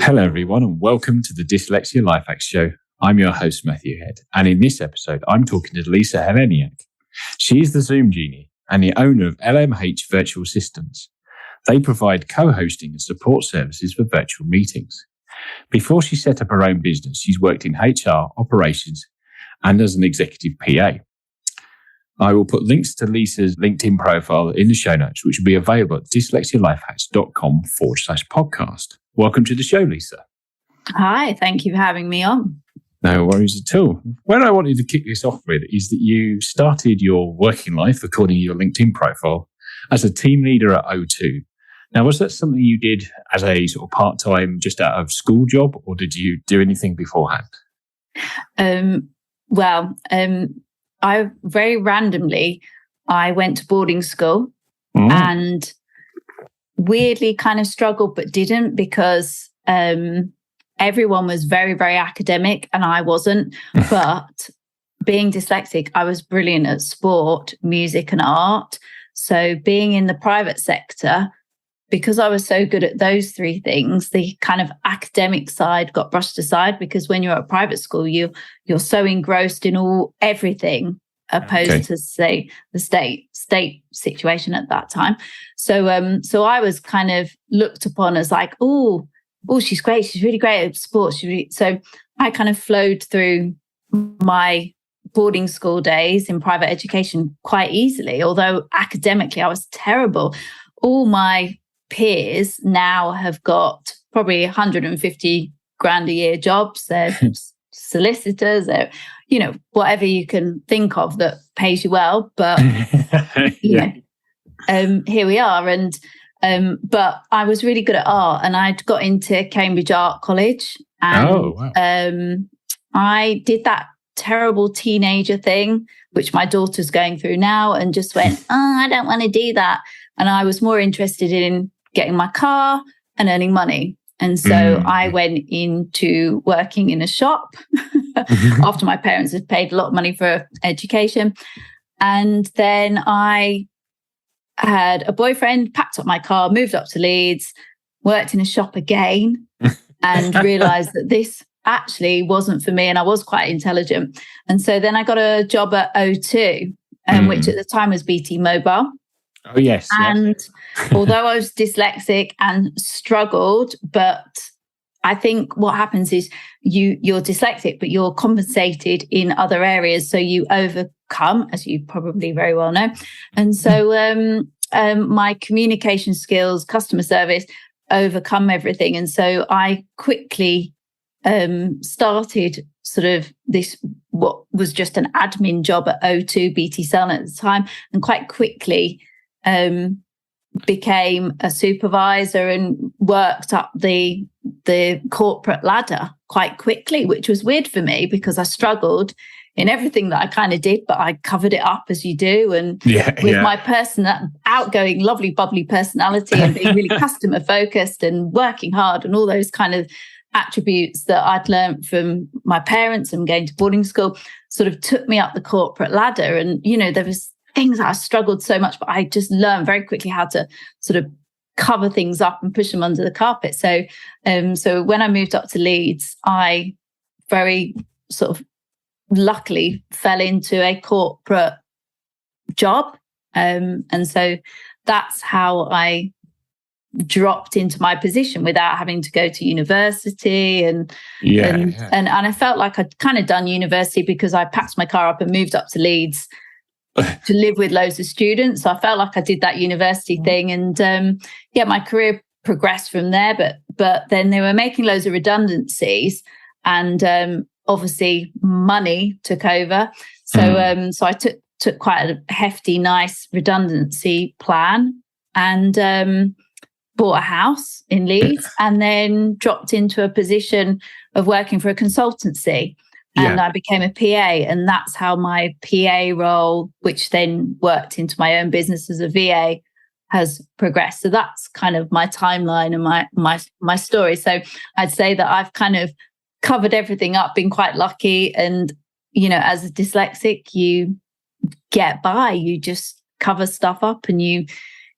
Hello, everyone, and welcome to the Dyslexia Life Hacks Show. I'm your host, Matthew Head, and in this episode, I'm talking to Lisa Heleniak. She is the ZOOM Genie and the owner of LMH Virtual Assistants. They provide co-hosting and support services for virtual meetings. Before she set up her own business, she's worked in HR, operations, and as an executive PA. I will put links to Lisa's LinkedIn profile in the show notes, which will be available at dyslexialifehacks.com/podcast. Welcome to the show, Lisa. Hi, thank you for having me on. No worries at all. Where I wanted to kick this off with is that you started your working life, according to your LinkedIn profile, as a team leader at O2. Now, was that something you did as a sort of part-time, just out of school job, or did you do anything beforehand? I very randomly, I went to boarding school and weirdly kind of struggled, but didn't because everyone was very, very academic and I wasn't. But being dyslexic, I was brilliant at sport, music and art. So being in the private sector, because I was so good at those three things, the kind of academic side got brushed aside because when you're at private school, you're so engrossed in everything opposed to, say, the state situation at that time. So I was kind of looked upon as like, oh, she's great. She's really great at sports. So I kind of flowed through my boarding school days in private education quite easily, although academically I was terrible. All my peers now have got probably 150 grand a year jobs. They're solicitors, they're, whatever you can think of that pays you well. But here we are. And but I was really good at art, and I'd got into Cambridge Art College, and I did that terrible teenager thing, which my daughter's going through now, and just went, I don't want to do that. And I was more interested in getting my car and earning money. And so I went into working in a shop after my parents had paid a lot of money for education. And then I had a boyfriend, packed up my car, moved up to Leeds, worked in a shop again, and realised that this actually wasn't for me, and I was quite intelligent. And so then I got a job at O2, which at the time was BT Mobile. Oh, yes. And although I was dyslexic and struggled, but I think what happens is you're dyslexic, but you're compensated in other areas. So you overcome, as you probably very well know. And so my communication skills, customer service, overcome everything. And so I quickly started sort of this, what was just an admin job at O2 BT Cellnet at the time, and quite quickly became a supervisor and worked up the corporate ladder quite quickly, which was weird for me because I struggled in everything that I kind of did, but I covered it up as you do. And with my outgoing, lovely, bubbly personality and being really customer focused and working hard and all those kind of attributes that I'd learned from my parents and going to boarding school sort of took me up the corporate ladder. And, there was things that I struggled so much, but I just learned very quickly how to sort of cover things up and push them under the carpet. So when I moved up to Leeds, I very sort of luckily fell into a corporate job. And so that's how I dropped into my position without having to go to university. And I felt like I'd kind of done university because I packed my car up and moved up to Leeds to live with loads of students. So I felt like I did that university thing. And my career progressed from there. But then they were making loads of redundancies, and obviously money took over. So so I took quite a hefty, nice redundancy plan, and bought a house in Leeds, and then dropped into a position of working for a consultancy. And I became a PA, and that's how my PA role, which then worked into my own business as a VA, has progressed. So that's kind of my timeline and my story. So I'd say that I've kind of covered everything up, been quite lucky. And, as a dyslexic, you get by, you just cover stuff up, and you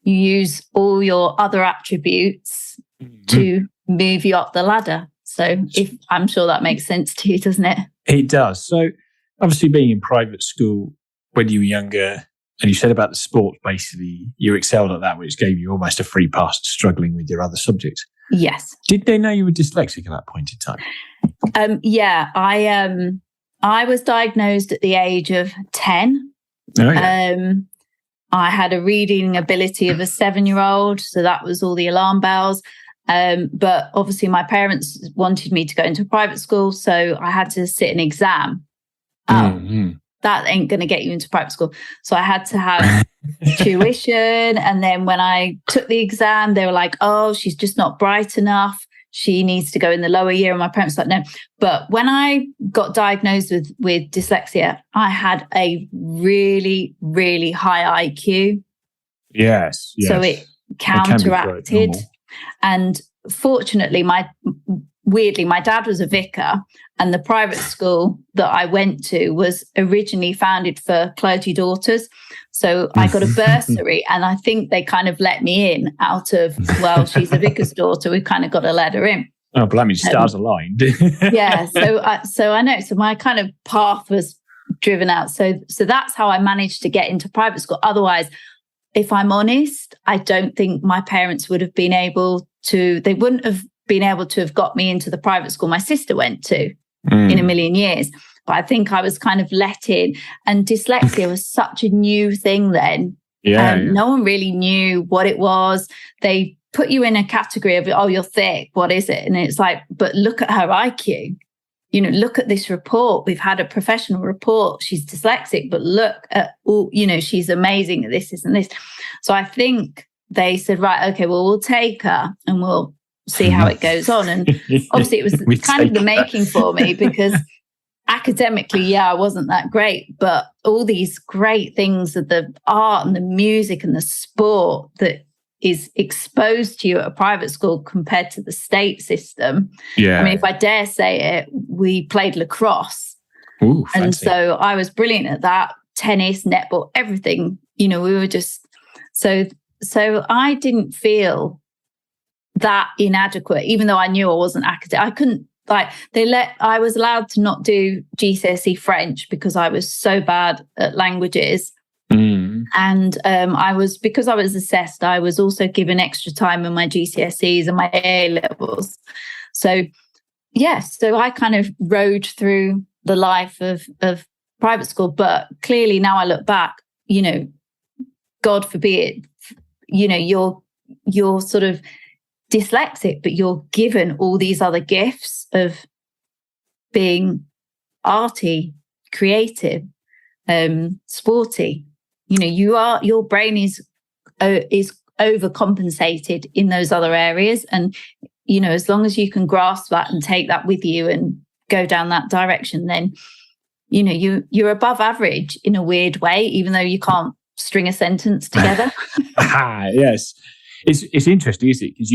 use all your other attributes to move you up the ladder. So I'm sure that makes sense to you, doesn't it? It does. So obviously being in private school when you were younger, and you said about the sport, basically you excelled at that, which gave you almost a free pass to struggling with your other subjects. Yes. Did they know you were dyslexic at that point in time? Yeah, I was diagnosed at the age of 10. Oh, yeah. I had a reading ability of a 7-year-old, so that was all the alarm bells. But obviously my parents wanted me to go into private school, so I had to sit an exam. That ain't going to get you into private school. So I had to have tuition. And then when I took the exam, they were like, oh, she's just not bright enough. She needs to go in the lower year. And my parents were like, no. But when I got diagnosed with dyslexia, I had a really, really high IQ. Yes. So it counteracted. And fortunately, weirdly, my dad was a vicar, and the private school that I went to was originally founded for clergy daughters. So I got a bursary, and I think they kind of let me in out of, well, she's a vicar's daughter. We've kind of got to let her in. Oh, blimey, stars aligned. Yeah. So I know. So my kind of path was driven out. So that's how I managed to get into private school. Otherwise, if I'm honest, I don't think my parents would have been able to, they wouldn't have been able to have got me into the private school my sister went to in a million years. But I think I was kind of let in. And dyslexia was such a new thing then. No one really knew what it was. They put you in a category of, oh, you're thick. What is it? And it's like, but look at her IQ. You know, look at this report. We've had a professional report. She's dyslexic, but look at all, you know, she's amazing at this, and this. So I think they said, right, okay, well, we'll take her and we'll see how it goes on. And obviously it was kind of the making for me, because academically, I wasn't that great, but all these great things of the art and the music and the sport that is exposed to you at a private school compared to the state system. I mean, if I dare say it, we played lacrosse. Ooh, and so I was brilliant at that. Tennis, netball, everything. You know, we were just so I didn't feel that inadequate, even though I knew I wasn't academic. I couldn't, like, I was allowed to not do GCSE French because I was so bad at languages. And because I was assessed, I was also given extra time in my GCSEs and my A levels. So so I kind of rode through the life of private school. But clearly now I look back, you know, God forbid, you know, you're sort of dyslexic, but you're given all these other gifts of being arty, creative, sporty. You know, your brain is overcompensated in those other areas. And, you know, as long as you can grasp that and take that with you and go down that direction, then, you know, you're above average in a weird way, even though you can't string a sentence together. Yes. It's interesting, isn't it? Because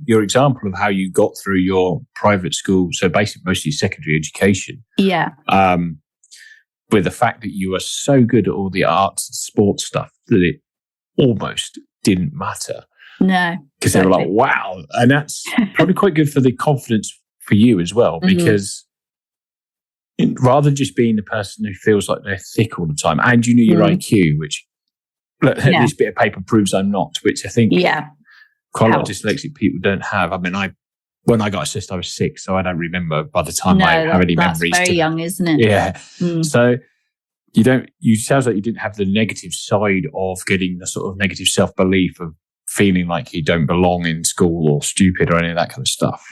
your example of how you got through your private school, so basically mostly secondary education. Yeah. With the fact that you were so good at all the arts and sports stuff that it almost didn't matter. No. Because they were like, wow. And that's probably quite good for the confidence for you as well, because rather than just being the person who feels like they're thick all the time, and you knew your IQ, which this bit of paper proves I'm not, which I think quite a lot of dyslexic people don't have. I mean, when I got assessed, I was 6, so I don't remember by the time I have any memories. That's very young, isn't it? Yeah. So sounds like you didn't have the negative side of getting the sort of negative self-belief of feeling like you don't belong in school or stupid or any of that kind of stuff.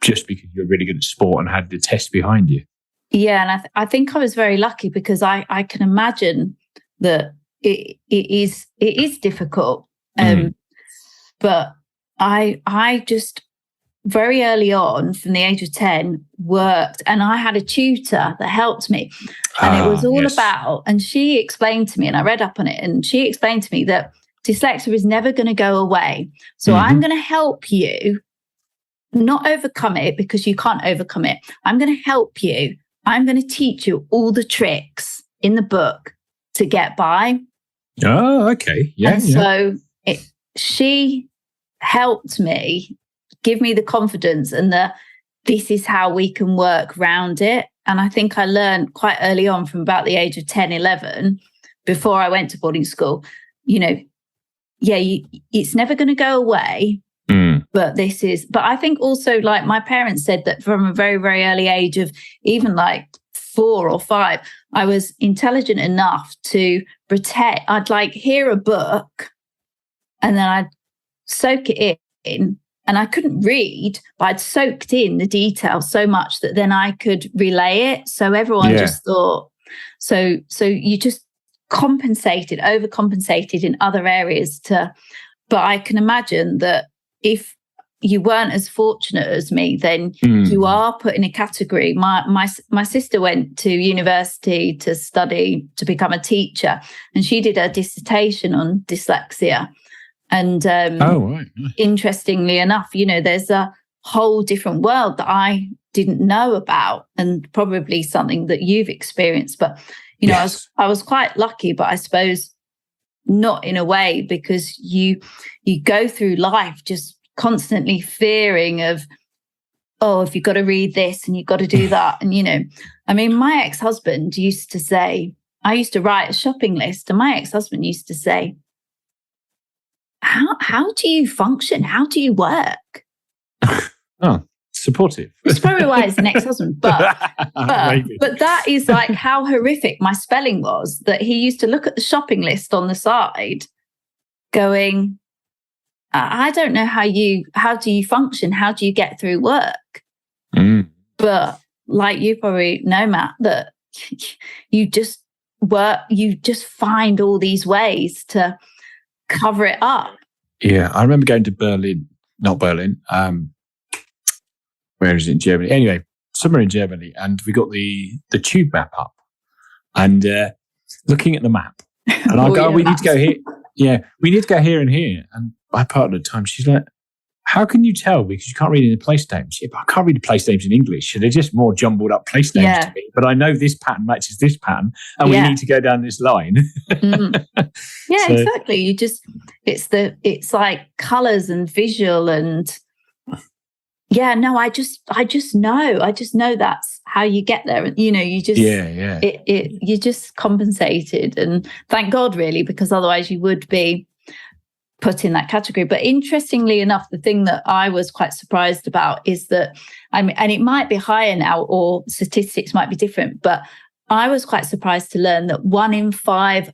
Just because you're really good at sport and had the test behind you. Yeah, and I think I was very lucky, because I can imagine that it is difficult. But I just very early on, from the age of 10, worked, and I had a tutor that helped me. And it was all about, and she explained to me, and I read up on it, and she explained to me that dyslexia is never going to go away. So I'm going to help you not overcome it, because you can't overcome it. I'm going to help you. I'm going to teach you all the tricks in the book to get by. Oh, okay. Yeah. And so she helped me give me the confidence and this is how we can work around it. And I think I learned quite early on, from about the age of 10, 11, before I went to boarding school, it's never going to go away. But I think also, like, my parents said that from a very, very early age of even like 4 or 5, I was intelligent enough to pretend. I'd like hear a book and then I'd soak it in. And I couldn't read, but I'd soaked in the detail so much that then I could relay it. So everyone just thought, so you just overcompensated in other areas but I can imagine that if you weren't as fortunate as me, then you are put in a category. My sister went to university to study to become a teacher, and she did her dissertation on dyslexia. And interestingly enough, there's a whole different world that I didn't know about, and probably something that you've experienced. But, I was quite lucky, but I suppose not in a way, because you go through life just constantly fearing of, if you've got to read this and you've got to do that. And, my ex-husband used to say, I used to write a shopping list, and my ex-husband used to say, How do you function? How do you work? Oh, supportive. It's probably why it's an ex-husband, but that is like how horrific my spelling was, that he used to look at the shopping list on the side going, I don't know how do you function? How do you get through work? But like you probably know, Matt, that you just find all these ways to cover it up. Yeah, I remember going to not Berlin. Where is it in Germany? Anyway, somewhere in Germany, and we got the tube map up, and looking at the map, and I go, "We need to go here. Yeah, we need to go here and here." And my partner at the time, she's like, "How can you tell? Because you can't read in the place names." Yeah, but I can't read the place names in English. So they're just more jumbled up place names to me. But I know this pattern matches this pattern, and we need to go down this line. Yeah, so, exactly. It's like colours and visual and I just know that's how you get there. You just you just compensated, and thank God, really, because otherwise you would be put in that category. But interestingly enough, the thing that I was quite surprised about is that, and it might be higher now, or statistics might be different, but I was quite surprised to learn that 1 in 5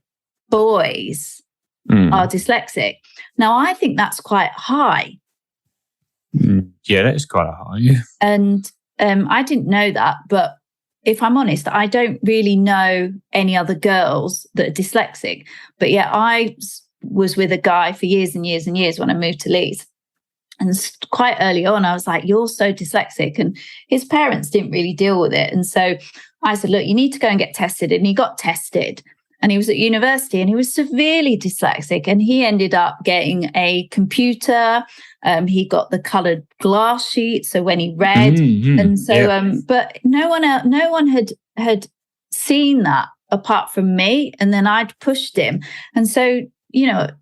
boys are dyslexic. Now, I think that's quite high. Yeah, that is quite high. Yeah. And I didn't know that, but if I'm honest, I don't really know any other girls that are dyslexic. But yeah, I was with a guy for years and years and years when I moved to Leeds. And quite early on, I was like, "You're so dyslexic." And his parents didn't really deal with it. And so I said, "Look, you need to go and get tested." And he got tested. And he was at university and he was severely dyslexic. And he ended up getting a computer. He got the coloured glass sheet, so when he read. And so, but no one had seen that apart from me. And then I'd pushed him. And so,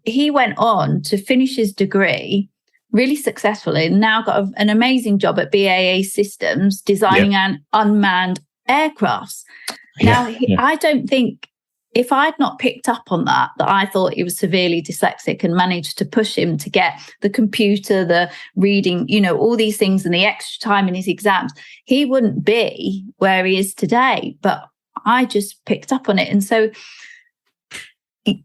he went on to finish his degree really successfully, and now got an amazing job at BAE Systems designing unmanned aircrafts. Now, I don't think, if I'd not picked up on that I thought he was severely dyslexic, and managed to push him to get the computer, the reading, all these things, and the extra time in his exams, he wouldn't be where he is today. But I just picked up on it. And so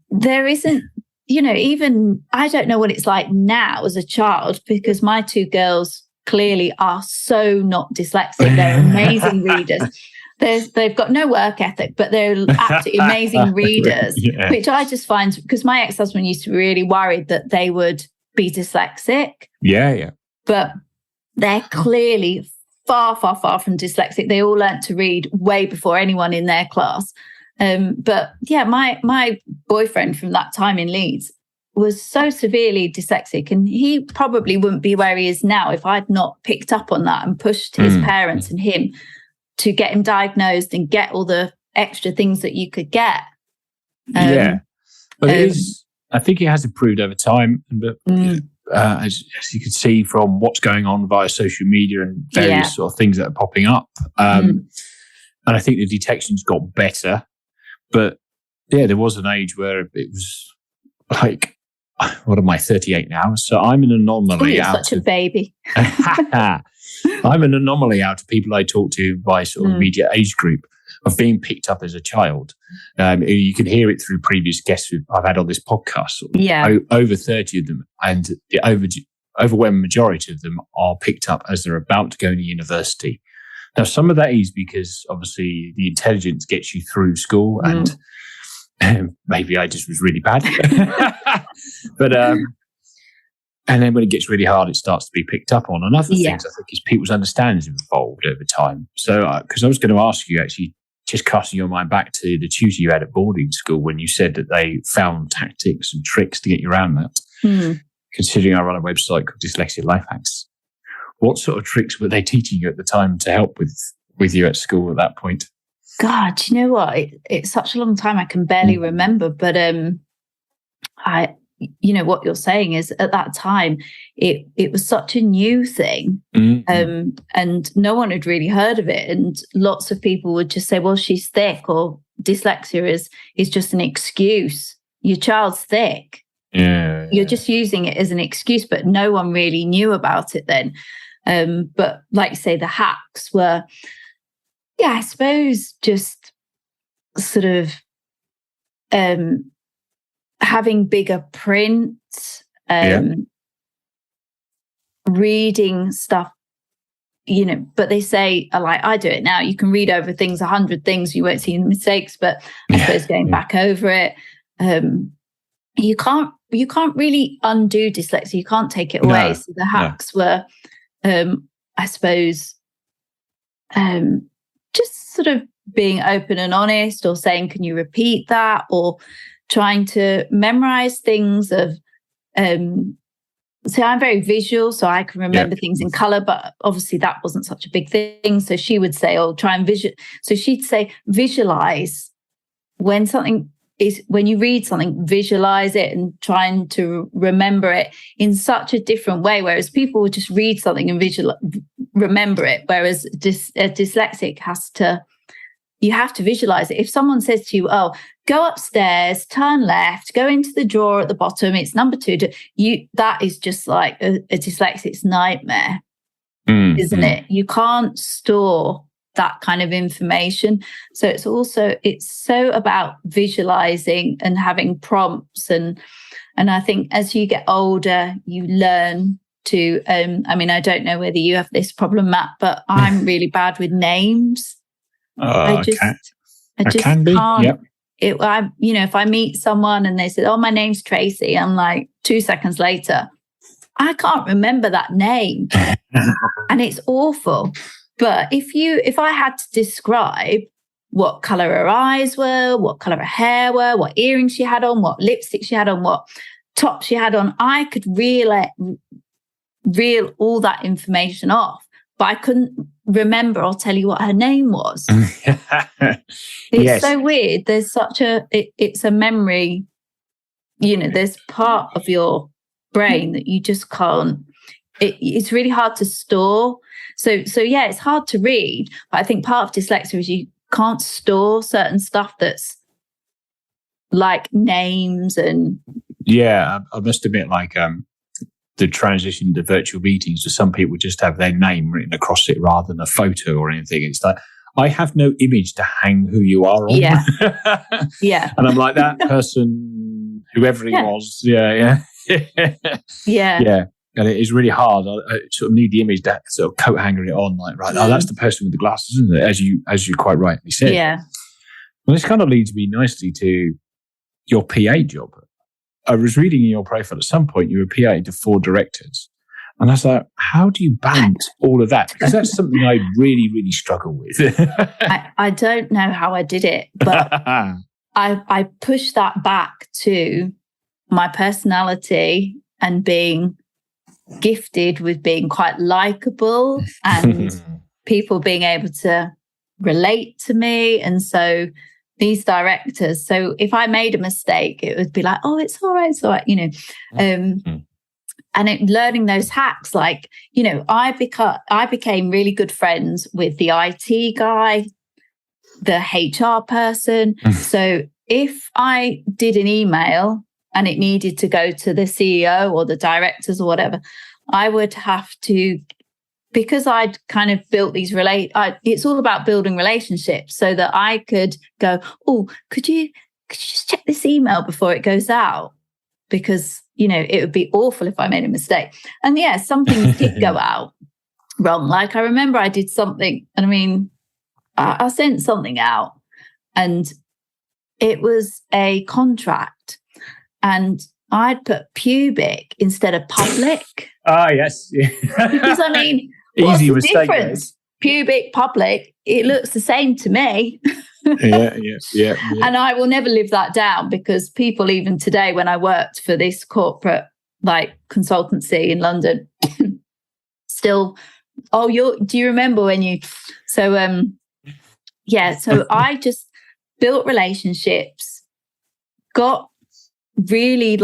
there isn't, even, I don't know what it's like now as a child, because my 2 girls clearly are so not dyslexic. They're amazing readers. They've got no work ethic, but they're absolutely amazing readers, which I just find, because my ex-husband used to be really worried that they would be dyslexic. Yeah. But they're clearly far, far, far from dyslexic. They all learnt to read way before anyone in their class. But yeah, my boyfriend from that time in Leeds was so severely dyslexic, and he probably wouldn't be where he is now if I'd not picked up on that and pushed his parents and him to get him diagnosed and get all the extra things that you could get. But it is, I think it has improved over time. But as you can see from what's going on via social media and various sort of things that are popping up. And I think the detection's got better. But yeah, there was an age where it was like, what am I, 38 now? So I'm an anomaly. You're such a baby. I'm an anomaly out of people I talk to by sort of immediate age group of being picked up as a child. You can hear it through previous guests I've had on this podcast. Over 30 of them, and the overwhelming majority of them are picked up as they're about to go to university. Now, some of that is because obviously the intelligence gets you through school, and maybe I just was really bad. But and then when it gets really hard, it starts to be picked up on. And other things, I think, is people's understandings have evolved over time. So, because I was going to ask you, actually, just casting your mind back to the tutor you had at boarding school when you said that they found tactics and tricks to get you around that. Considering I run a website called Dyslexia Life Hacks, what sort of tricks were they teaching you at the time to help with you at school at that point? God, you know what? It's such a long time I can barely remember. But what you're saying is at that time, it was such a new thing, and no one had really heard of it. And lots of people would just say, well, she's thick, or dyslexia is just an excuse. Your child's thick. You're just using it as an excuse, but no one really knew about it then. But like you say, the hacks were, I suppose, just sort of having bigger print, reading stuff, but they say, like, I do it now, you can read over things, 100 things, you won't see the mistakes, but I suppose going back over it, you can't really undo dyslexia, you can't take it away. So the hacks were, I suppose, just sort of being open and honest, or saying, can you repeat that? Or trying to memorize things of, so I'm very visual, so I can remember things in color, but obviously that wasn't such a big thing. So she would say, try and so she'd say, visualize when you read something, visualize it and trying to remember it in such a different way. Whereas people would just read something and remember it. Whereas a dyslexic you have to visualize it. If someone says to you, go upstairs, turn left, go into the drawer at the bottom, it's number 2, that is just like a dyslexic's nightmare, isn't it? You can't store that kind of information. So it's so about visualizing and having prompts. And I think as you get older, you learn to, I don't know whether you have this problem, Matt, but I'm really bad with names. I just can be. can't. Yep. If I meet someone and they say, my name's Tracy, I'm like, 2 seconds later, I can't remember that name. And it's awful. But if I had to describe what color her eyes were, what color her hair were, what earrings she had on, what lipstick she had on, what top she had on, I could reel all that information off. But I couldn't remember or tell you what her name was. It's so weird. There's such it's a memory, there's part of your brain that you just can't, it's really hard to store. So it's hard to read. But I think part of dyslexia is you can't store certain stuff that's like names and. Yeah, I must admit, like, the transition to virtual meetings, so some people just have their name written across it rather than a photo or anything. It's like, I have no image to hang who you are on. Yeah. And I'm like, that person, whoever he was. Yeah. And it is really hard. I sort of need the image, that sort of coat hanger it on, like, right, that's the person with the glasses, isn't it? As you quite rightly said. Yeah. Well, this kind of leads me nicely to your PA job. I was reading in your profile at some point, you were PA to 4 directors. And I was like, how do you balance all of that? Because that's something I really, really struggle with. I don't know how I did it, but I pushed that back to my personality and being gifted with being quite likable and people being able to relate to me. And so these directors, so if I made a mistake, it would be like, it's all right, learning those hacks, like, I became really good friends with the IT guy, the HR person. So if I did an email and it needed to go to the CEO or the directors or whatever, I would have to, because I'd kind of built these it's all about building relationships, so that I could go, oh, could you just check this email before it goes out? Because, it would be awful if I made a mistake. And yeah, some things did go out wrong. Like, I remember I did something, and I sent something out, and it was a contract, and I'd put pubic instead of public. Yes. Yeah. Because what's the difference? Pubic, public, it looks the same to me. Yeah. And I will never live that down, because people, even today, when I worked for this corporate consultancy in London, still, do you remember when you? So so I just built relationships, got really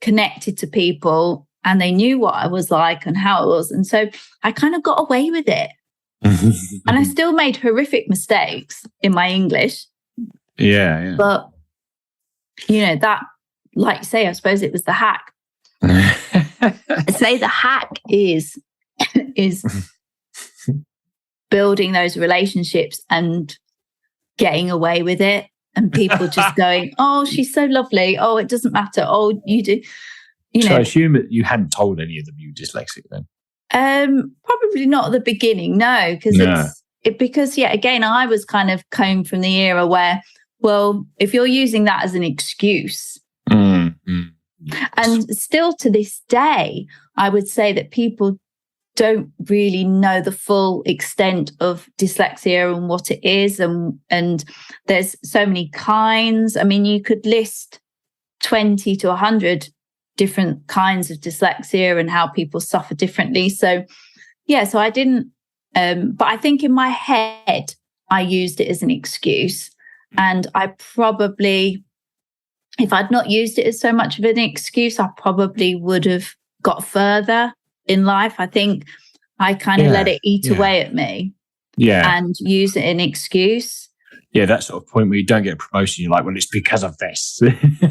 connected to people, and they knew what I was like and how it was, and so I kind of got away with it. And I still made horrific mistakes in my English. Yeah. But, that, like you say, I suppose it was the hack. I say the hack is building those relationships and getting away with it. And people just going, oh, she's so lovely. Oh, it doesn't matter. Oh, you do. So I assume that you hadn't told any of them you were dyslexic then? Probably not at the beginning, no, because again, I was kind of came from the era where, well, if you're using that as an excuse, and still to this day, I would say that people don't really know the full extent of dyslexia and what it is, and there's so many kinds. You could list 20 to 100 different kinds of dyslexia and how people suffer differently. So I didn't, but I think in my head, I used it as an excuse. And I probably, if I'd not used it as so much of an excuse, I probably would have got further in life. I think I kind of let it eat away at me and use it as an excuse. Yeah, that sort of point where you don't get a promotion, you're like, well, it's because of this.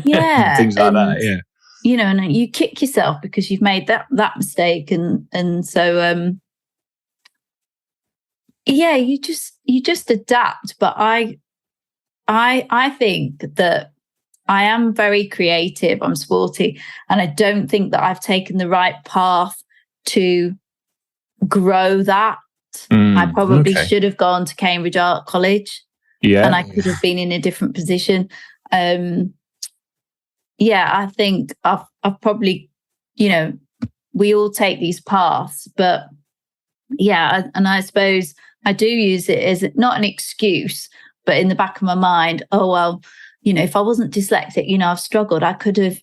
Yeah. Things like that, yeah. And you kick yourself because you've made that mistake, and so you just adapt. But I think that I am very creative. I'm sporty, and I don't think that I've taken the right path to grow that. I probably should have gone to Cambridge Art College, and I could have been in a different position. I think I've probably, we all take these paths, but and I suppose I do use it as not an excuse, but in the back of my mind, oh, well, if I wasn't dyslexic, I've struggled. I could have,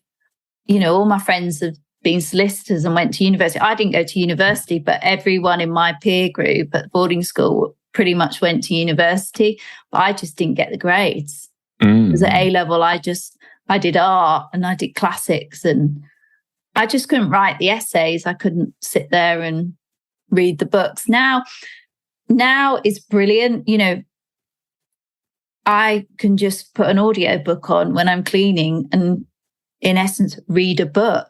all my friends have been solicitors and went to university. I didn't go to university, but everyone in my peer group at boarding school pretty much went to university, but I just didn't get the grades. Because at A-level, I did art and I did classics, and I just couldn't write the essays. I couldn't sit there and read the books. Now it's brilliant. I can just put an audio book on when I'm cleaning and, in essence, read a book.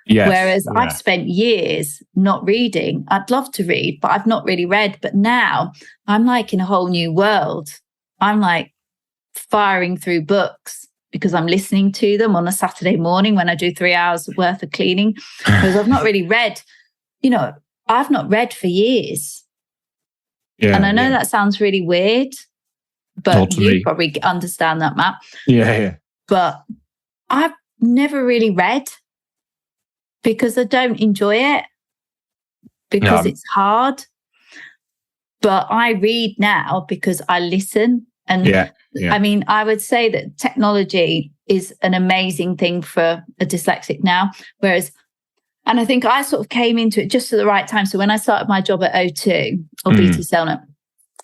Whereas I've spent years not reading. I'd love to read, but I've not really read. But now I'm in a whole new world. I'm firing through books because I'm listening to them on a Saturday morning when I do 3 hours worth of cleaning. Because I've not really read, I've not read for years. And I know that sounds really weird, but you probably understand that, Matt. Yeah. But I've never really read because I don't enjoy it, because it's hard. But I read now because I listen. And I would say that technology is an amazing thing for a dyslexic now. And I think I sort of came into it just at the right time. So when I started my job at O2 or BT Cellnet,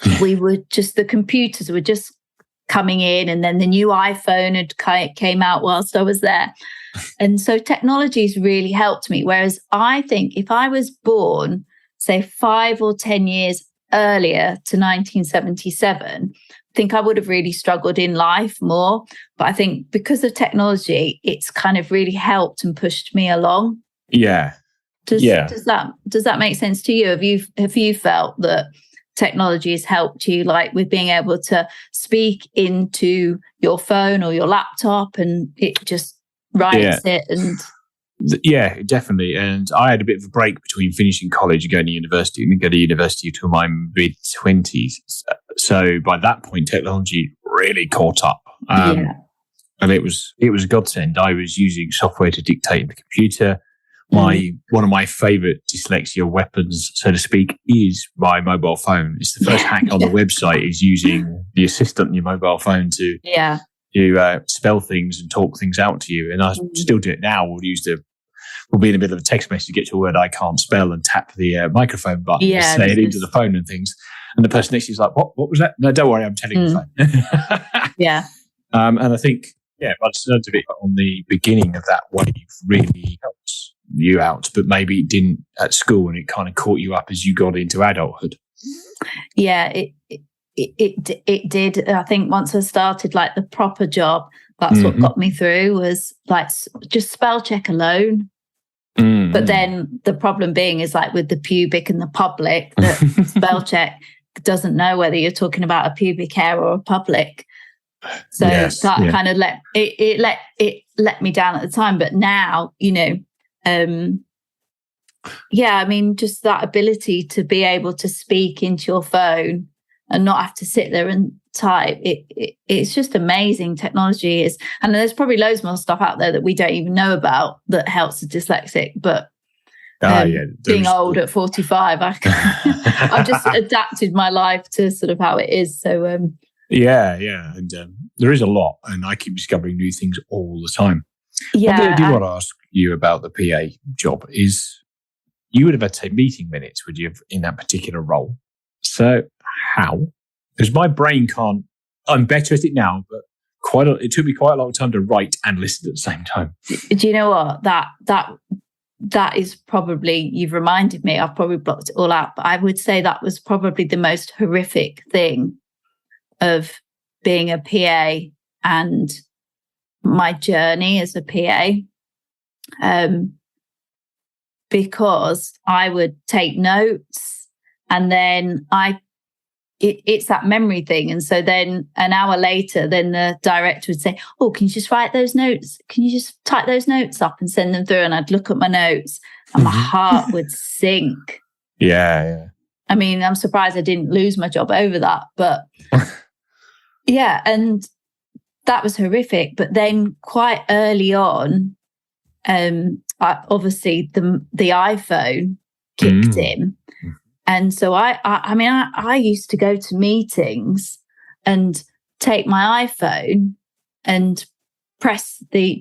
the computers were just coming in, and then the new iPhone came out whilst I was there. And so technology's really helped me. Whereas I think if I was born, say 5 or 10 years earlier to 1977, I think I would have really struggled in life more. But I think because of technology, it's kind of really helped and pushed me along. Yeah. Does that make sense to you? Have you felt that technology has helped you, like with being able to speak into your phone or your laptop and it just writes it? And yeah, definitely. And I had a bit of a break between finishing college and going to university, and then go to university till my mid-20s. So by that point, technology really caught up. And it was a godsend. I was using software to dictate in the computer. One of my favorite dyslexia weapons, so to speak, is my mobile phone. It's the first hack on the website is using the assistant on your mobile phone to spell things and talk things out to you. And I still do it now. We'll be in the middle of a text message, get to a word I can't spell, and tap the microphone button to say it into the phone and things. And the person next to you is like, "What was that?" No, don't worry, I'm telling the phone. And I think, by the sounds of it, on the beginning of that wave really helps you out, but maybe it didn't at school, and it kind of caught you up as you got into adulthood. Yeah, it did. I think once I started like the proper job, that's what got me through, was like just spell check alone. But then the problem being is like with the pubic and the public, that spell check doesn't know whether you're talking about a pubic hair or a public. So that kind of let me down at the time. But now, I mean, just that ability to be able to speak into your phone and not have to sit there and type, it's just amazing. Technology is, and there's probably loads more stuff out there that we don't even know about that helps the dyslexic. But being old at 45, I've just adapted my life to sort of how it is. So and there is a lot, and I keep discovering new things all the time. One thing I do want to ask you about the PA job is, you would have had to take meeting minutes, would you, in that particular role? So how? Because my brain can't. I'm better at it now, but it took me quite a long time to write and listen at the same time. Do you know what? That is probably, you've reminded me, I've probably blocked it all out, but I would say that was probably the most horrific thing of being a PA and my journey as a PA. Because I would take notes, and then it's that memory thing. And so then an hour later, then the director would say, "Oh, can you just write those notes? Can you just type those notes up and send them through?" And I'd look at my notes and my heart would sink. Yeah. I mean, I'm surprised I didn't lose my job over that, but and that was horrific. But then quite early on, obviously the iPhone kicked in. And so I used to go to meetings and take my iPhone and press the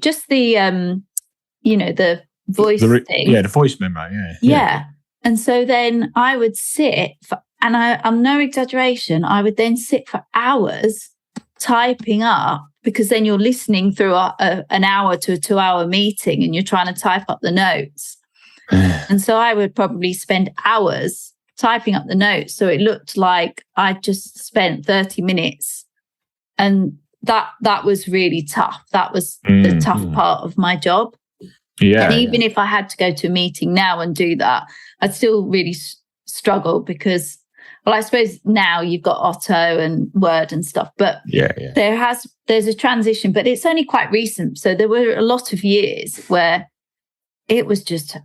voice thing. Yeah, the voice memo. Yeah. And so then I would sit and I'm no exaggeration, I would then sit for hours typing up, because then you're listening through an hour to a 2-hour meeting and you're trying to type up the notes. And so I would probably spend hours typing up the notes, so it looked like I just spent 30 minutes. And that was really tough. That was the tough part of my job. Yeah. And even if I had to go to a meeting now and do that, I'd still really struggle, because, well, I suppose now you've got Otto and Word and stuff, but there's a transition, but it's only quite recent. So there were a lot of years where it was just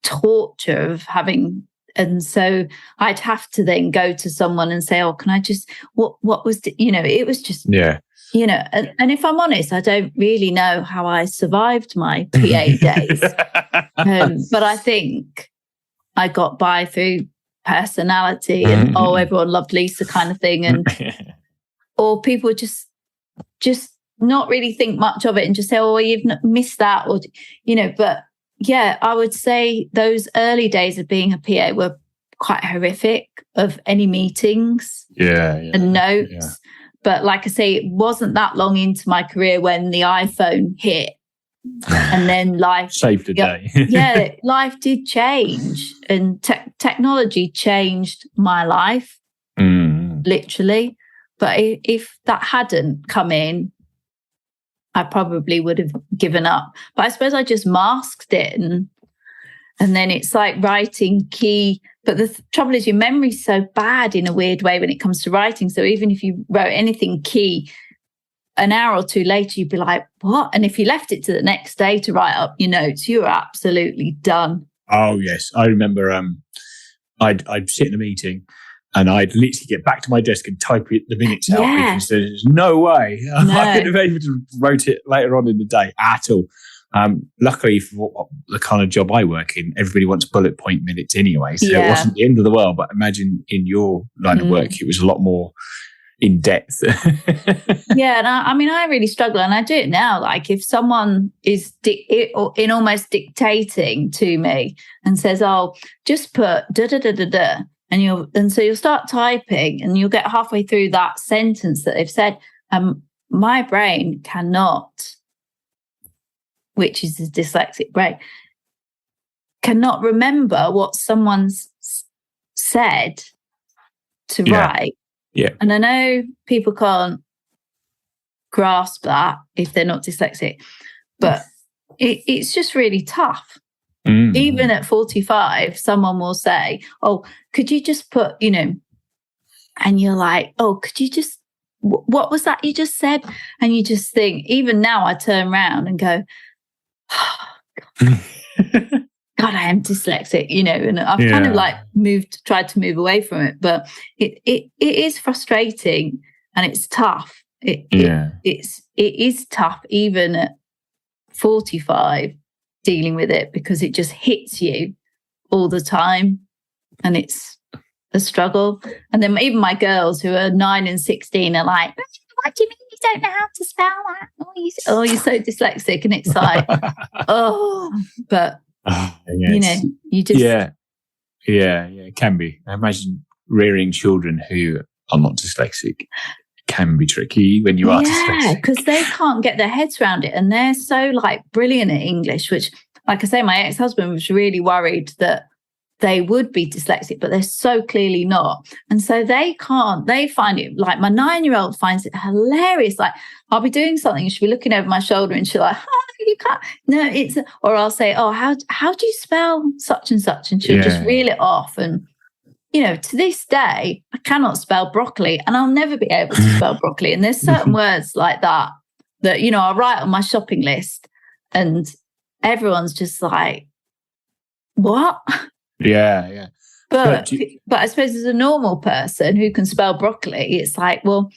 torture of having. And so I'd have to then go to someone and say, "Oh, can I just, what was, it was just, and if I'm honest, I don't really know how I survived my PA days. But I think I got by through personality and, everyone loved Lisa kind of thing. And, or people would just not really think much of it and just say, "Oh, you've missed that," or, but yeah, I would say those early days of being a PA were quite horrific, of any meetings and notes. Yeah. But like I say, it wasn't that long into my career when the iPhone hit And then life saved the day. Yeah, life did change, and technology changed my life, literally. But if that hadn't come in, I probably would have given up. But I suppose I just masked it, and then it's like writing key. But the trouble is, your memory's so bad in a weird way when it comes to writing. So even if you wrote anything key, an hour or two later, you'd be like, what? And if you left it to the next day to write up your notes, you were absolutely done. Oh, yes. I remember I'd sit in a meeting and I'd literally get back to my desk and type the minutes out because there's no way I could have able to wrote it later on in the day at all. Luckily for the kind of job I work in, everybody wants bullet point minutes anyway, so it wasn't the end of the world. But imagine in your line of work, it was a lot more in depth. Yeah, and I really struggle, and I do it now. Like if someone is in almost dictating to me and says, "Oh, just put da da da da da," and so you'll start typing, and you'll get halfway through that sentence that they've said. My brain cannot, which is the dyslexic brain, cannot remember what someone's said to write. Yeah. And I know people can't grasp that if they're not dyslexic, but it's just really tough. Even at 45, someone will say, "Oh, could you just put, and you're like, "Oh, could you just, what was that you just said?" And you just think, even now I turn around and go, oh, God, I am dyslexic, and I've kind of like tried to move away from it, but it is frustrating and it's tough. It is tough even at 45 dealing with it, because it just hits you all the time and it's a struggle. And then even my girls who are 9 and 16 are like, "What do you mean you don't know how to spell that? Oh, you're so dyslexic." And it's like, but you just... Yeah, it can be. I imagine rearing children who are not dyslexic can be tricky when you are dyslexic. Yeah, because they can't get their heads around it, and they're so like brilliant at English, which, like I say, my ex-husband was really worried that they would be dyslexic, but they're so clearly not. And so they find it, like my 9-year-old finds it hilarious. Like I'll be doing something and she'll be looking over my shoulder and she'll like, "Oh, you can't." No, or I'll say, "Oh, how do you spell such and such?" And she'll just reel it off. And, to this day, I cannot spell broccoli, and I'll never be able to spell broccoli. And there's certain words like that, I'll write on my shopping list and everyone's just like, "What?" Yeah. But I suppose as a normal person who can spell broccoli, it's like, well,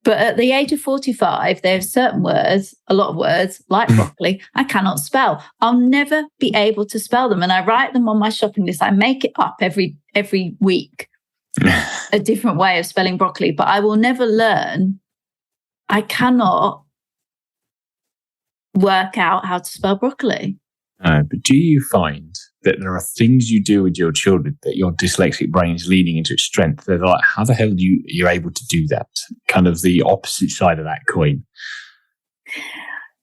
but at the age of 45, there's certain words, a lot of words like broccoli, I cannot spell. I'll never be able to spell them. And I write them on my shopping list. I make it up every week, a different way of spelling broccoli, but I will never learn. I cannot work out how to spell broccoli. But do you find that there are things you do with your children that your dyslexic brain is leaning into its strength? They're like, how the hell you're able to do that? Kind of the opposite side of that coin.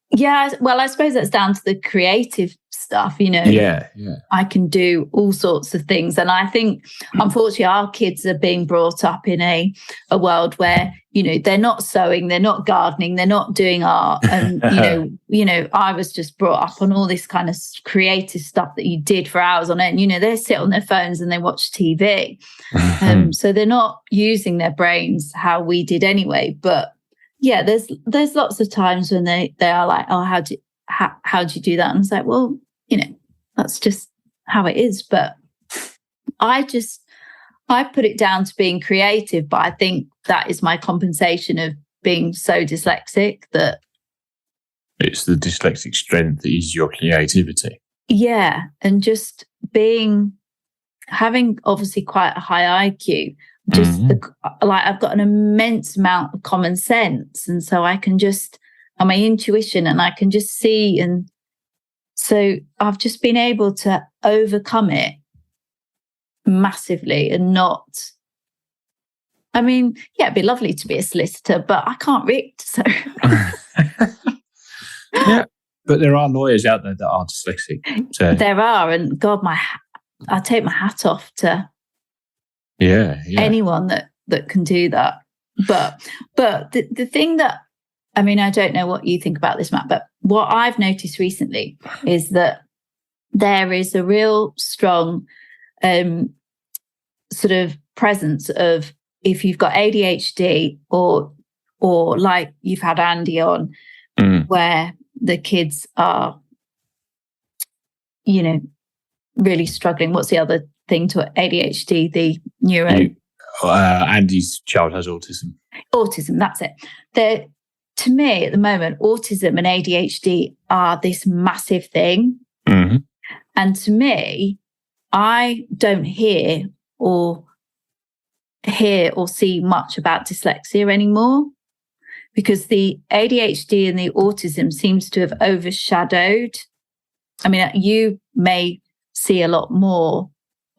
Yeah, well, I suppose that's down to the creative stuff, Yeah. I can do all sorts of things. And I think, unfortunately, our kids are being brought up in a world where, they're not sewing, they're not gardening, they're not doing art. And, I was just brought up on all this kind of creative stuff that you did for hours on end. They sit on their phones and they watch TV. So they're not using their brains how we did anyway. But yeah, there's lots of times when they are like, "Oh, how do you do that?" And it's like, well, that's just how it is. But I put it down to being creative, but I think that is my compensation of being so dyslexic that it's the dyslexic strength that is your creativity. Yeah, and just having obviously quite a high IQ. Just I've got an immense amount of common sense, and so I can and my intuition, and I can just see, and so I've just been able to overcome it massively and not. I mean, yeah, it'd be lovely to be a solicitor, but I can't read, so. Yeah, But there are lawyers out there that are dyslexic. So. There are, and God, I take my hat off to anyone that can do that. But the thing that, I mean, I don't know what you think about this, Matt, but what I've noticed recently is that there is a real strong sort of presence of, if you've got ADHD or like you've had Andy on, where the kids are, really struggling. What's the other thing to ADHD? The neuro. Andy's child has autism. Autism, that's it. To me, at the moment, autism and ADHD are this massive thing. Mm-hmm. And to me, I don't hear or see much about dyslexia anymore, because the ADHD and the autism seems to have overshadowed. I mean, you may see a lot more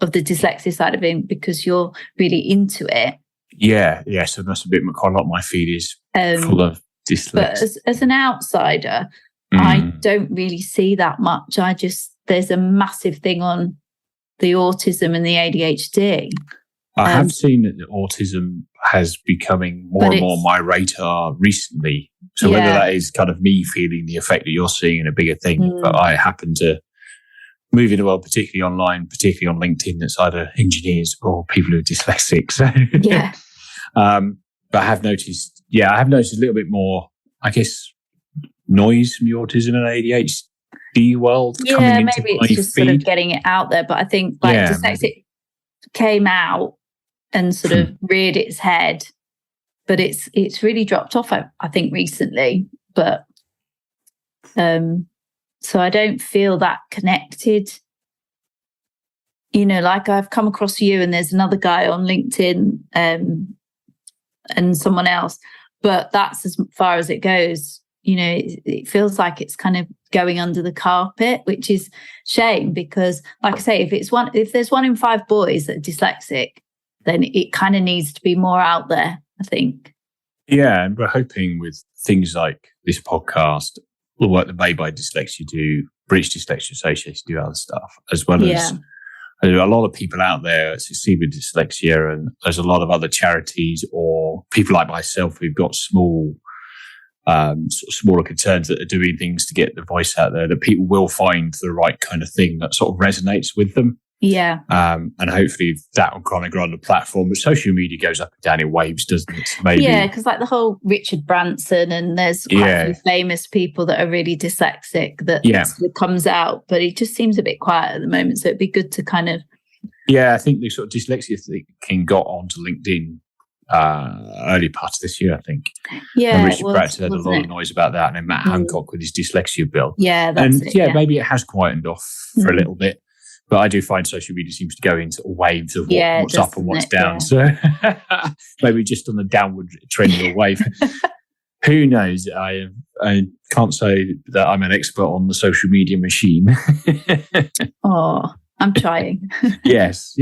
of the dyslexia side of it because you're really into it. Yeah. So that's quite a lot of my feed is full of dyslexia. But as an outsider, I don't really see that much. There's a massive thing on the autism and the ADHD. I have seen that the autism has becoming more and more my radar recently. So whether that is kind of me feeling the effect that you're seeing in a bigger thing, but I happen to move in the world, particularly online, particularly on LinkedIn, that's either engineers or people who are dyslexic. So, but I have noticed a little bit more, I guess, noise from the autism and ADHD world. Yeah, maybe it's just sort of getting it out there. But I think dyslexic came out and sort of reared its head, but it's really dropped off, I think, recently. But so I don't feel that connected. Like I've come across you and there's another guy on LinkedIn and someone else, but that's as far as it goes. It feels like it's kind of going under the carpet, which is shame, because like I say, if there's 1 in 5 boys that are dyslexic, then it kind of needs to be more out there, I think. Yeah, and we're hoping with things like this podcast, the work that Made by Dyslexia do, British Dyslexia Association do other stuff, as well as there are a lot of people out there that succeed with dyslexia, and there's a lot of other charities or people like myself who've got smaller concerns that are doing things to get the voice out there, that people will find the right kind of thing that sort of resonates with them. Yeah. And hopefully that will kind of grow on the platform. But social media goes up and down in waves, doesn't it? So maybe. Yeah, because like the whole Richard Branson, and there's quite a few famous people that are really dyslexic that sort of comes out, but it just seems a bit quiet at the moment. So it'd be good to kind of. Yeah, I think the sort of dyslexia thing got onto LinkedIn early part of this year, I think. Yeah, and Richard Branson had a lot of noise about that, and then Matt Hancock with his dyslexia bill. Yeah, that's it. Maybe it has quietened off for a little bit. But I do find social media seems to go into waves of what's up and what's down. Yeah. So maybe just on the downward trend or wave. Who knows? I can't say that I'm an expert on the social media machine. Oh, I'm trying. Yes.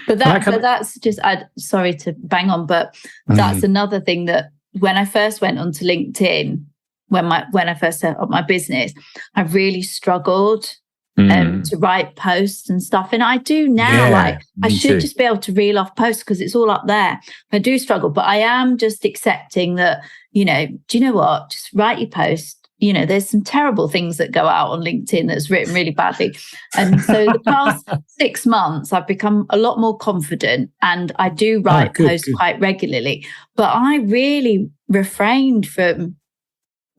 But that's just, sorry to bang on, but that's another thing that when I first went onto LinkedIn, when I first set up my business, I really struggled to write posts and stuff. And I do now, I should just be able to reel off posts because it's all up there. I do struggle, but I am just accepting that, do you know what? Just write your post. There's some terrible things that go out on LinkedIn that's written really badly. And so the past 6 months, I've become a lot more confident, and I do write posts quite regularly. But I really refrained from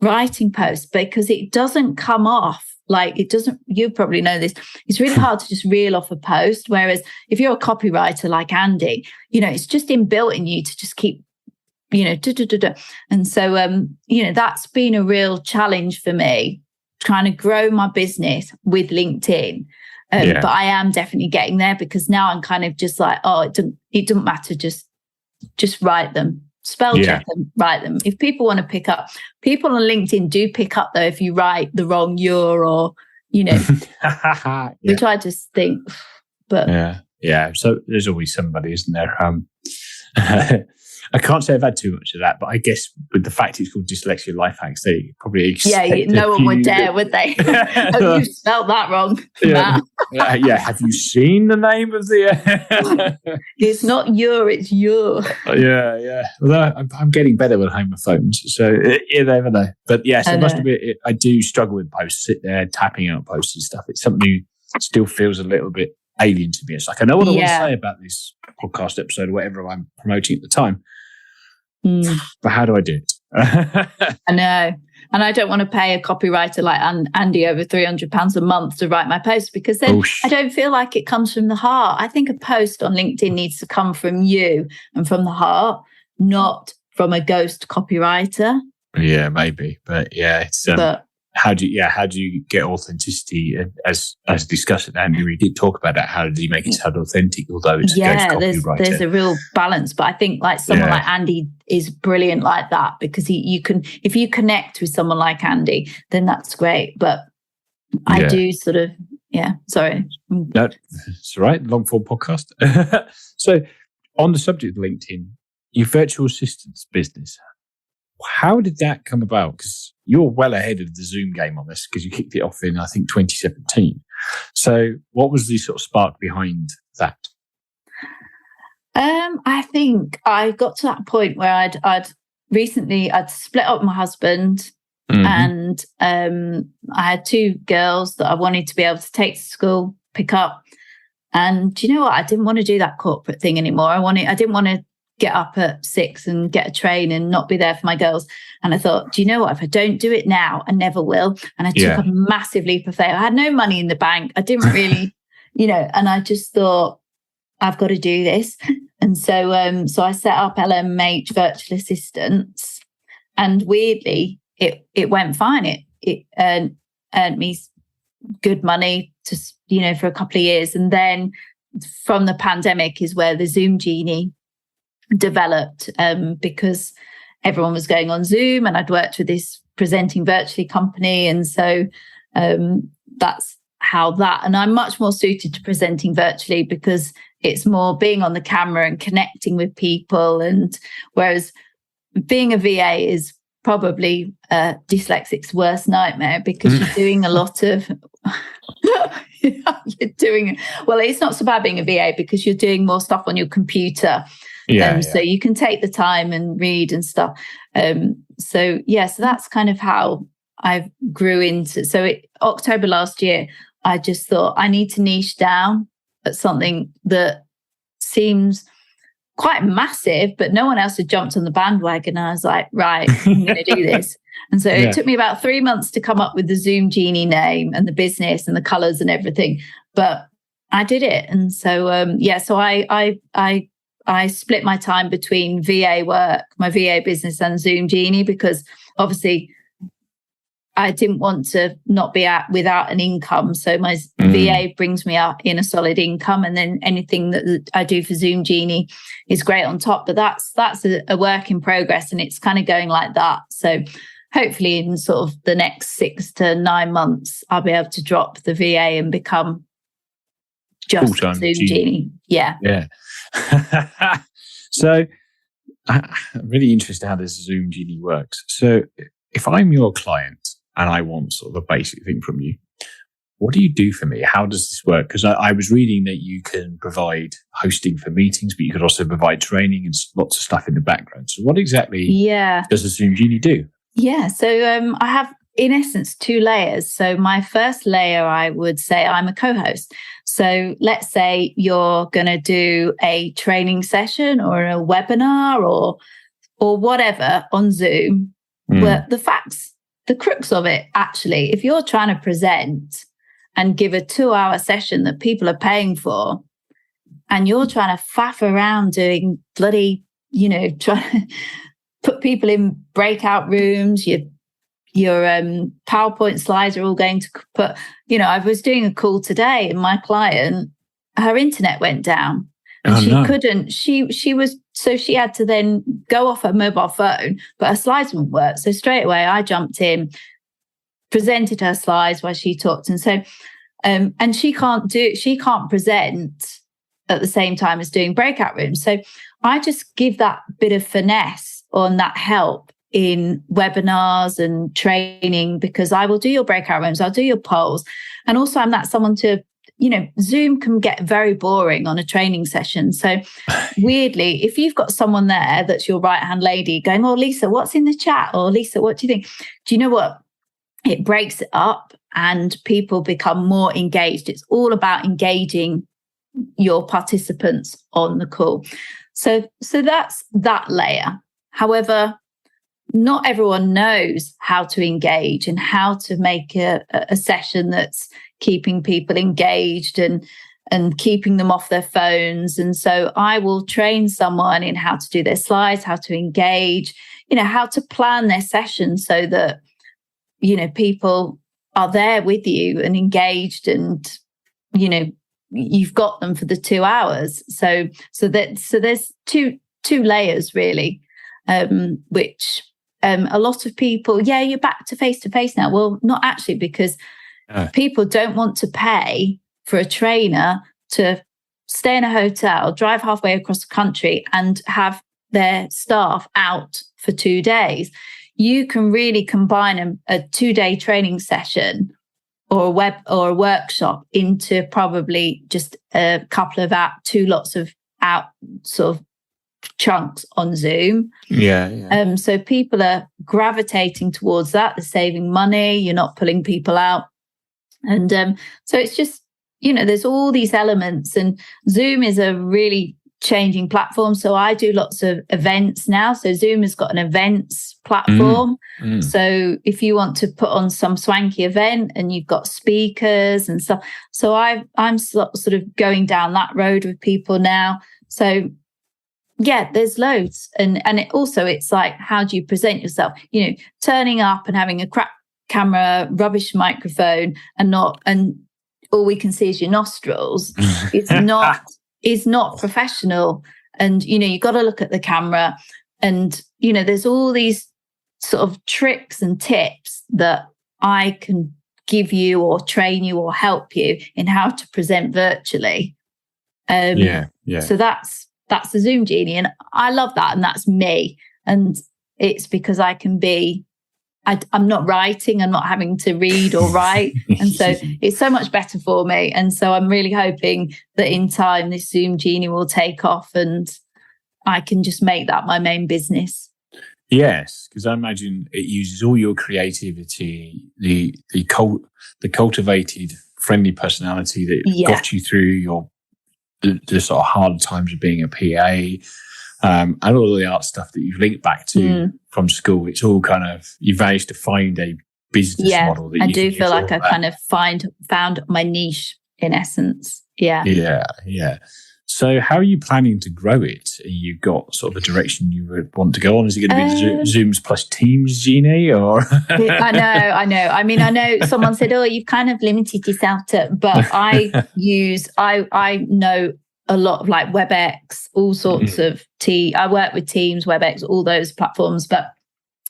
writing posts because it doesn't come off. Like it doesn't, you probably know this, it's really hard to just reel off a post. Whereas if you're a copywriter like Andy, it's just inbuilt in you to just keep, And so, that's been a real challenge for me, trying to grow my business with LinkedIn. But I am definitely getting there, because now I'm kind of just like, it doesn't matter. Just write them. Spell check them, write them. If people want to pick up, people on LinkedIn do pick up though if you write the wrong "your" or which I just think. But yeah. So there's always somebody, isn't there? I can't say I've had too much of that, but I guess with the fact it's called Dyslexia Life Hacks, they probably expect no one would dare, would they? Oh, you spelled that wrong. Yeah. Have you seen the name of the? It's not it's your. Yeah. Well, I'm getting better with homophones, so you never know. But yes, I must admit, I do struggle with posts. Sit there tapping out posts and stuff. It's something that still feels a little bit alien to me. It's like I know what I want to say about this podcast episode or whatever I'm promoting at the time. But how do I do it? I know. And I don't want to pay a copywriter like Andy over £300 a month to write my post, because then I don't feel like it comes from the heart. I think a post on LinkedIn needs to come from you and from the heart, not from a ghost copywriter. Yeah, maybe. But yeah, it's how do you get authenticity? As discussed at Andy, we did talk about that. How did he make it sound authentic? Although it's a ghost copywriter. There's a real balance. But I think like someone like Andy is brilliant like that, because you can, if you connect with someone like Andy, then that's great. But I do sort of, sorry. No, it's all right. Long form podcast. So on the subject of LinkedIn, your virtual assistants business, how did that come about? Because you're well ahead of the Zoom game on this, because you kicked it off in, I think, 2017. So what was the sort of spark behind that? I think I got to that point where I'd split up with my husband, and I had two girls that I wanted to be able to take to school, pick up. And do you know what? I didn't want to do that corporate thing anymore. I didn't want to get up at 6 and get a train and not be there for my girls. And I thought, do you know what? If I don't do it now, I never will. And I took a massive leap of faith. I had no money in the bank. I didn't really, and I just thought, I've got to do this. And so I set up LMH Virtual Assistants, and weirdly, it went fine. It earned me good money for a couple of years. And then from the pandemic is where the Zoom Genie developed, because everyone was going on Zoom, and I'd worked with this presenting virtually company, and so that's how that. And I'm much more suited to presenting virtually, because it's more being on the camera and connecting with people, and whereas being a VA is probably dyslexics' worst nightmare, because you're doing a lot of it's not so bad being a VA, because you're doing more stuff on your computer. So you can take the time and read and stuff. So that's kind of how I grew into. So October last year, I just thought I need to niche down at something that seems quite massive, but no one else had jumped on the bandwagon. And I was like, right, I'm going to do this. And so it took me about 3 months to come up with the Zoom Genie name and the business and the colors and everything. But I did it. And so, I split my time between VA work, my VA business, and Zoom Genie, because obviously I didn't want to not be without an income. So my VA brings me up in a solid income, and then anything that I do for Zoom Genie is great on top. But that's a work in progress, and it's kind of going like that. So hopefully in sort of the next 6 to 9 months, I'll be able to drop the VA and become just Zoom Genie. Yeah. So I'm really interested how this Zoom Genie works. So if I'm your client and I want sort of a basic thing from you, what do you do for me? How does this work? Because I was reading that you can provide hosting for meetings, but you could also provide training and lots of stuff in the background. So what exactly does the Zoom Genie do? Yeah, so I have, in essence, 2 layers. So my first layer, I would say I'm a co-host. So let's say you're going to do a training session or a webinar or whatever on Zoom. But the crux of it, actually, if you're trying to present and give a 2-hour session that people are paying for, and you're trying to faff around doing bloody, trying to put people in breakout rooms, your PowerPoint slides are all going to put, I was doing a call today, and my client, her internet went down. And couldn't, so she had to then go off her mobile phone, but her slides wouldn't work. So straight away I jumped in, presented her slides while she talked. And so, and she can't present at the same time as doing breakout rooms. So I just give that bit of finesse on that help in webinars and training, because I will do your breakout rooms, I'll do your polls. And also I'm that someone to, Zoom can get very boring on a training session. So weirdly, if you've got someone there that's your right-hand lady going, oh, Lisa, what's in the chat? Or Lisa, what do you think? Do you know what? It breaks it up and people become more engaged. It's all about engaging your participants on the call. So that's that layer. However, not everyone knows how to engage and how to make a session that's keeping people engaged and keeping them off their phones. And so I will train someone in how to do their slides, how to engage, how to plan their session so that, people are there with you and engaged, and, you've got them for the 2 hours. So there's two layers really, which a lot of people, you're back to face now. Well, not actually, because people don't want to pay for a trainer to stay in a hotel, drive halfway across the country and have their staff out for 2 days. You can really combine a 2-day training session or a workshop into probably just a couple of two lots of out sort of chunks on Zoom. So people are gravitating towards that. They're saving money. You're not pulling people out. And so it's just, there's all these elements, and Zoom is a really changing platform. So I do lots of events now. So Zoom has got an events platform. So if you want to put on some swanky event and you've got speakers and stuff. So I'm sort of going down that road with people now. So yeah, there's loads. And it's like, how do you present yourself? Turning up and having a crap camera, rubbish microphone, and all we can see is your nostrils. It's not professional. And, you've got to look at the camera, and, there's all these sort of tricks and tips that I can give you or train you or help you in how to present virtually. So that's the Zoom Genie. And I love that. And that's me. And it's because I can be, I'm not writing, I'm not having to read or write. And so it's so much better for me. And so I'm really hoping that in time, this Zoom Genie will take off and I can just make that my main business. Yes, because I imagine it uses all your creativity, the cultivated, friendly personality that got you through the sort of hard times of being a PA, and all of the art stuff that you've linked back to from school. It's all kind of, you've managed to find a business model that I do feel like I kind of found my niche in essence. Yeah. So how are you planning to grow it? You've got sort of a direction you would want to go on. Is it going to be the Zooms plus Teams Genie, or? I know. I mean, I know someone said, oh, you've kind of limited yourself to, but I know a lot of like WebEx, all sorts of I work with Teams, WebEx, all those platforms. But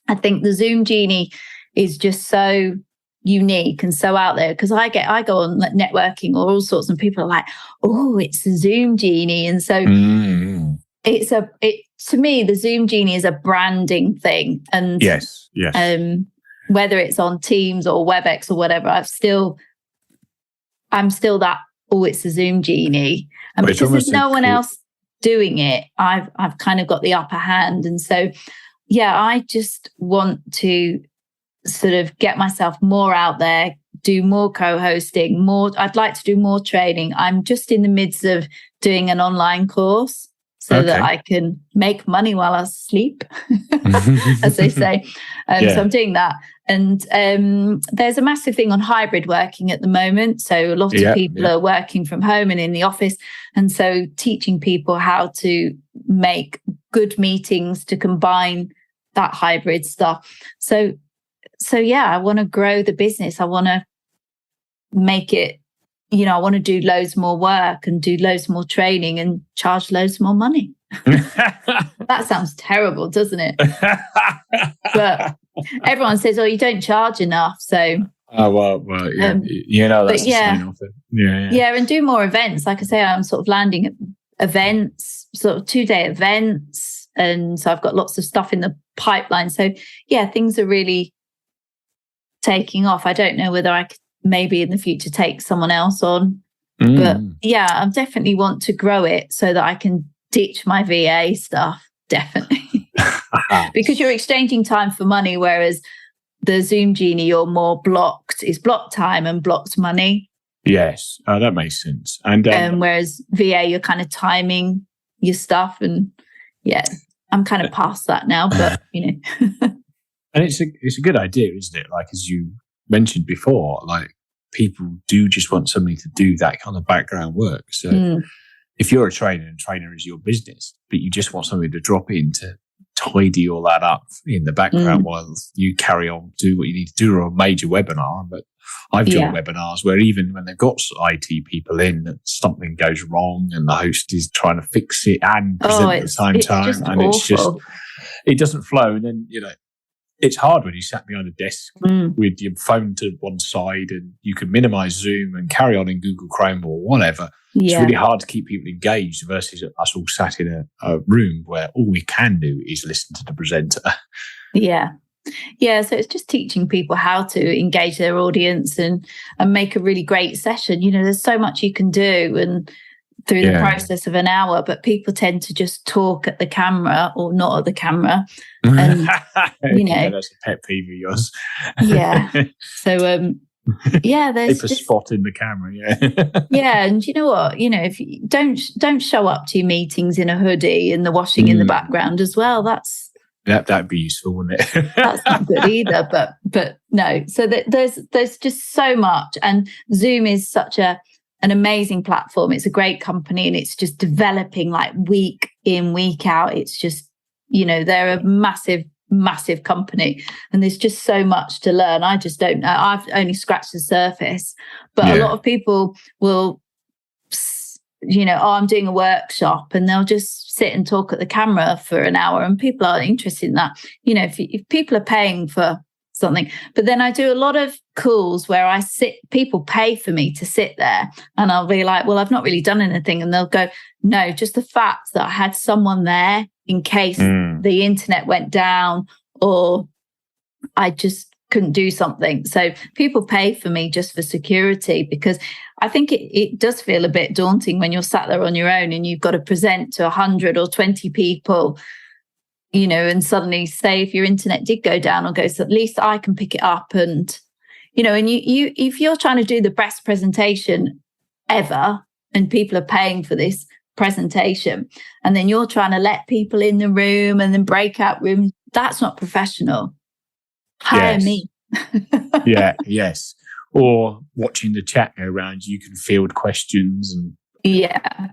I think the Zoom Genie is just so unique and so out there, because I go on like networking or all sorts, and people are like, oh, it's the Zoom Genie. And so to me, the Zoom Genie is a branding thing. And yes. Whether it's on Teams or WebEx or whatever, I'm still that, oh, it's the Zoom Genie. And because there's no one else doing it, I've kind of got the upper hand. And so, I just want to sort of get myself more out there, do more co-hosting, I'd like to do more training. I'm just in the midst of doing an online course so that I can make money while I sleep, as they say. So I'm doing that. And there's a massive thing on hybrid working at the moment. So a lot of people are working from home and in the office. And so teaching people how to make good meetings to combine that hybrid stuff. So I want to grow the business. I want to make it, I want to do loads more work and do loads more training and charge loads more money. That sounds terrible, doesn't it? But everyone says, oh, you don't charge enough. So, that's the sign off it. Yeah. And do more events. Like I say, I'm sort of landing events, sort of 2-day events. And so I've got lots of stuff in the pipeline. So yeah, things are really taking off. I don't know whether I could maybe in the future take someone else on. But yeah, I definitely want to grow it so that I can ditch my VA stuff. Definitely. Because you're exchanging time for money, whereas the Zoom Genie, you're more blocked. It's blocked time and blocked money. Yes, that makes sense. And whereas VA, you're kind of timing your stuff. And yeah, I'm kind of past that now, but you know. And it's a good idea, isn't it? Like, as you mentioned before, like people do just want somebody to do that kind of background work. So if you're a trainer and trainer is your business, but you just want somebody to drop in to tidy all that up in the background while you carry on do what you need to do, or a major webinar. But I've joined webinars where even when they've got IT people in, that something goes wrong and the host is trying to fix it and present at the same time, and awful. it's just, it doesn't flow. And then, you know, it's hard when you sat behind a desk with your phone to one side, and you can minimize Zoom and carry on in Google Chrome or whatever. It's really hard to keep people engaged versus us all sat in a room where all we can do is listen to the presenter. Yeah. Yeah. So it's just teaching people how to engage their audience and make a really great session. You know, there's so much you can do and through the process of an hour, but people tend to just talk at the camera or not at the camera. And, you know, that's a pet peeve of yours. Yeah. So, yeah, there's keep a spot in the camera. Yeah. Yeah. And you know what, you know, if you don't show up to your meetings in a hoodie and the washing in the background as well, that'd be useful, wouldn't it? That's not good either, but no. So there's just so much, and Zoom is such an amazing platform. It's a great company, and it's just developing like week in, week out. It's just, you know, they're a massive company, and there's just so much to learn. I just don't know. I've only scratched the surface, but a lot of people will, you know, I'm doing a workshop, and they'll just sit and talk at the camera for an hour, and people aren't interested in that. You know, if people are paying for something, but then I do a lot of calls where people pay for me to sit there, and I'll be like, well, I've not really done anything. And they'll go, no, just the fact that I had someone there in case the internet went down or I just couldn't do something. So people pay for me just for security, because I think it does feel a bit daunting when you're sat there on your own and you've got to present to 100 or 20 people, you know, and suddenly say if your internet did go down or goes, at least I can pick it up. And, you know, and you if you're trying to do the best presentation ever and people are paying for this presentation, and then you're trying to let people in the room and then breakout rooms, that's not professional. Hire me. Yes. Or watching the chat go around, you can field questions and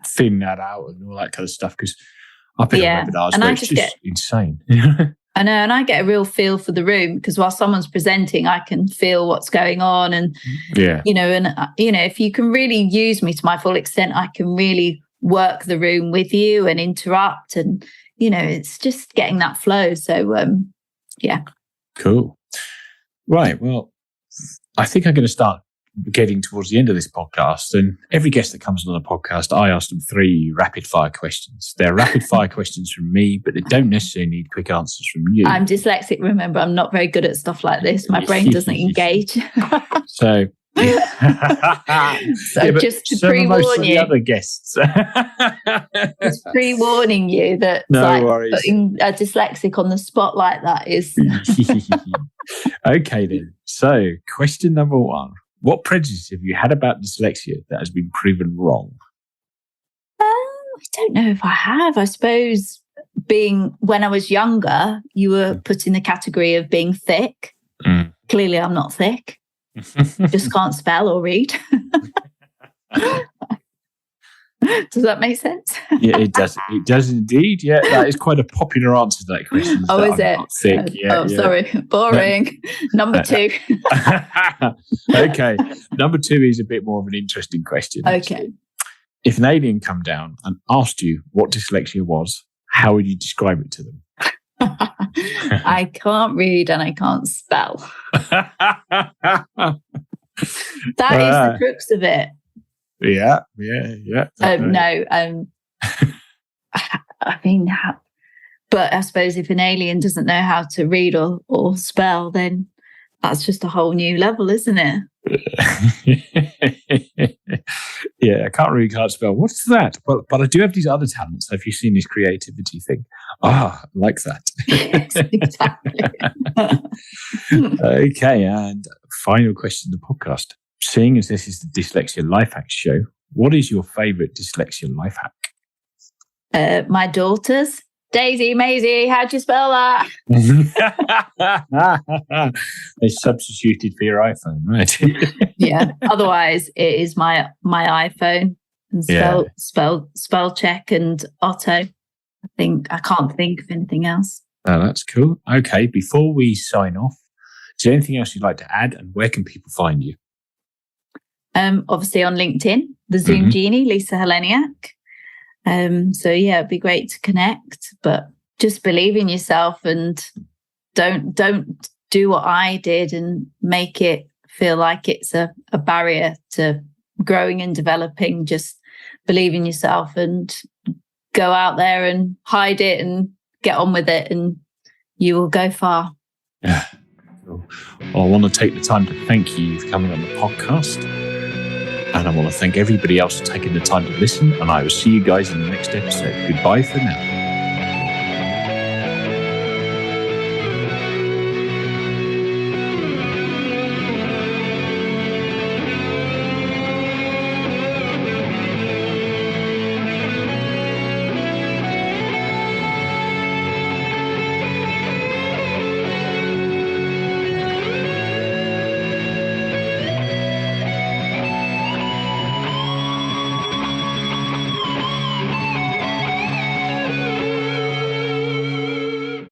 thin that out and all that kind of stuff. Because I've been on webinars and it's just insane. I know, and I get a real feel for the room, because while someone's presenting, I can feel what's going on, and you know, and you know, if you can really use me to my full extent, I can really work the room with you and interrupt, and you know, it's just getting that flow. So cool. Right, well, I think I'm going to start getting towards the end of this podcast, and every guest that comes on the podcast, I ask them 3 rapid fire questions. They're rapid fire questions from me, but they don't necessarily need quick answers from you. I'm dyslexic, remember. I'm not very good at stuff like this. My brain doesn't engage. So just to pre-warn you, the other guests. Just pre-warning you that worries. Putting a dyslexic on the spot like that is. Okay then. So, question number 1: what prejudice have you had about dyslexia that has been proven wrong? I don't know if I have. I suppose when I was younger, you were put in the category of being thick. Clearly, I'm not thick. Just can't spell or read. Does that make sense? Yeah, it does. It does indeed. Yeah, that is quite a popular answer to that question. Oh, is it? Thick. Sorry. Boring. Number 2. Okay. Number 2 is a bit more of an interesting question. Okay. Actually. If an alien come down and asked you what dyslexia was, how would you describe it to them? I can't read and I can't spell. That is the crux of it. Yeah. No, I mean, but I suppose if an alien doesn't know how to read or spell, then that's just a whole new level, isn't it? Yeah, I can't spell. What's that? But I do have these other talents. Have you seen this creativity thing? I like that. Yes, exactly. Okay, and final question of the podcast. Seeing as this is the Dyslexia Life Hacks Show, what is your favourite dyslexia life hack? My daughters. Daisy, Maisie, how'd you spell that? They substituted for your iPhone, right? Yeah. Otherwise, it is my iPhone and spell check and Otto. I can't think of anything else. Oh, that's cool. Okay, before we sign off, is there anything else you'd like to add, and where can people find you? Obviously on LinkedIn, the ZOOM Genie, Lisa Heleniak. So yeah, it'd be great to connect, but just believe in yourself and don't do what I did and make it feel like it's a barrier to growing and developing. Just believe in yourself and go out there and hide it and get on with it, and you will go far. Yeah. Well, I want to take the time to thank you for coming on the podcast. And I want to thank everybody else for taking the time to listen. And I will see you guys in the next episode. Goodbye for now.